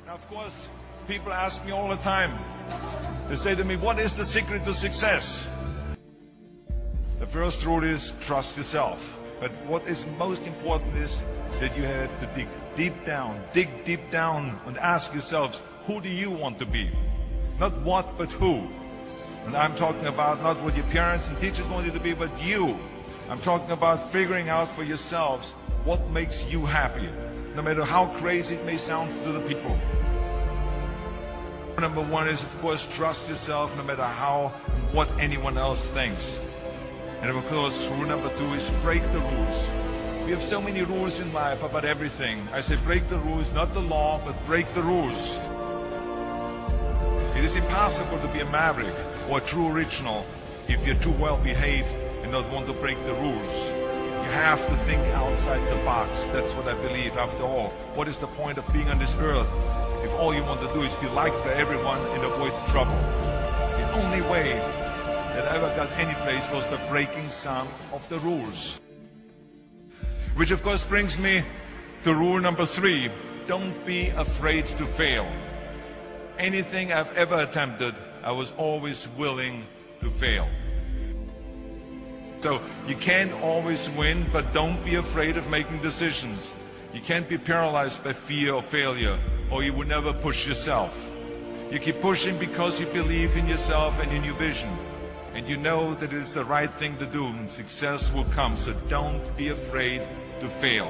Now, of course, people ask me all the time, they say to me, what is the secret to success? The first rule is trust yourself. But what is most important is that you have to dig deep down and ask yourselves, who do you want to be? Not what, but who. And I'm talking about not what your parents and teachers want you to be, but you. I'm talking about figuring out for yourselves what makes you happy, no matter how crazy it may sound to the people. Number one is, of course, trust yourself no matter how and what anyone else thinks. And of course, rule number two is break the rules. We have so many rules in life about everything. I say break the rules, not the law, but break the rules. It is impossible to be a maverick or a true original if you're too well behaved and not want to break the rules. You have to think outside the box. That's what I believe. After all, what is the point of being on this earth if all you want to do is be liked by everyone and avoid trouble? The only way that I ever got any place was by breaking some of the rules. Which of course brings me to rule number three. Don't be afraid to fail. Anything I've ever attempted, I was always willing to fail. So you can't always win, but don't be afraid of making decisions. You can't be paralyzed by fear of failure, or you will never push yourself. You keep pushing because you believe in yourself and in your vision. And you know that it is the right thing to do, and success will come. So don't be afraid to fail.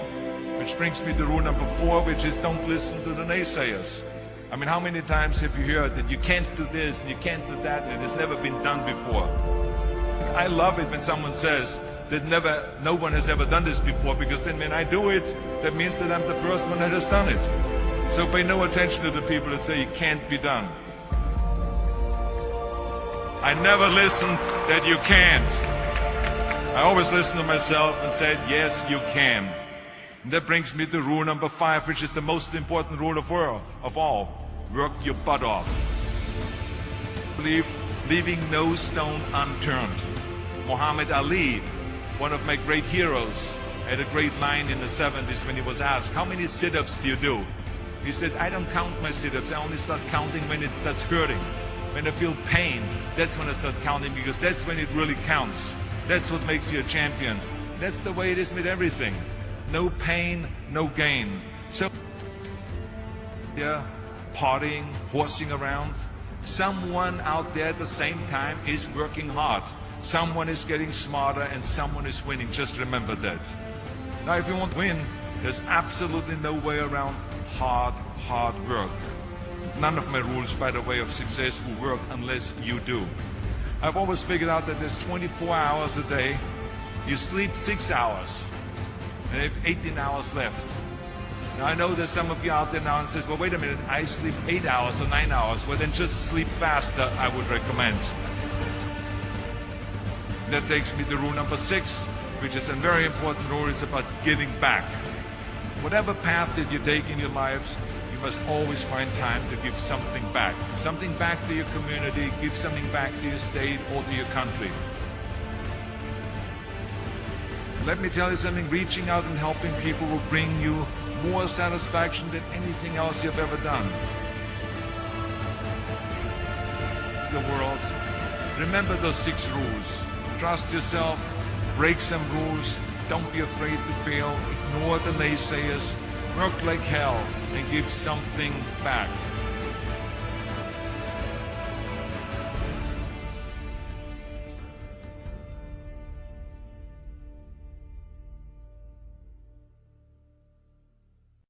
Which brings me to rule number four, which is don't listen to the naysayers. I mean, how many times have you heard that you can't do this and you can't do that and it has never been done before? I love it when someone says that no one has ever done this before, because then when I do it, that means that I'm the first one that has done it. So pay no attention to the people that say it can't be done. I never listen that you can't. I always listen to myself and said, yes, you can. And that brings me to rule number five, which is the most important rule of all. Work your butt off. Leaving no stone unturned. Muhammad Ali, one of my great heroes, had a great line in the 70s when he was asked, how many sit-ups do you do? He said, I don't count my sit-ups. I only start counting when it starts hurting. When I feel pain, that's when I start counting, because that's when it really counts. That's what makes you a champion. That's the way it is with everything. No pain, no gain. So, yeah, partying, horsing around. Someone out there at the same time is working hard. Someone is getting smarter and someone is winning. Just remember that. Now, if you want to win, there's absolutely no way around hard work. None of my rules, by the way, of success will work unless you do. I've always figured out that there's 24 hours a day. You sleep 6 hours. And I have 18 hours left. Now I know there's some of you out there now and says, well, wait a minute, I sleep 8 hours or 9 hours. Well, then just sleep faster, I would recommend. That takes me to rule number 6, which is a very important rule. It's about giving back. Whatever path that you take in your lives, you must always find time to give something back. Something back to your community, give something back to your state or to your country. Let me tell you something, reaching out and helping people will bring you more satisfaction than anything else you've ever done. The world, remember those 6 rules. Trust yourself, break some rules, don't be afraid to fail, ignore the naysayers, work like hell, and give something back.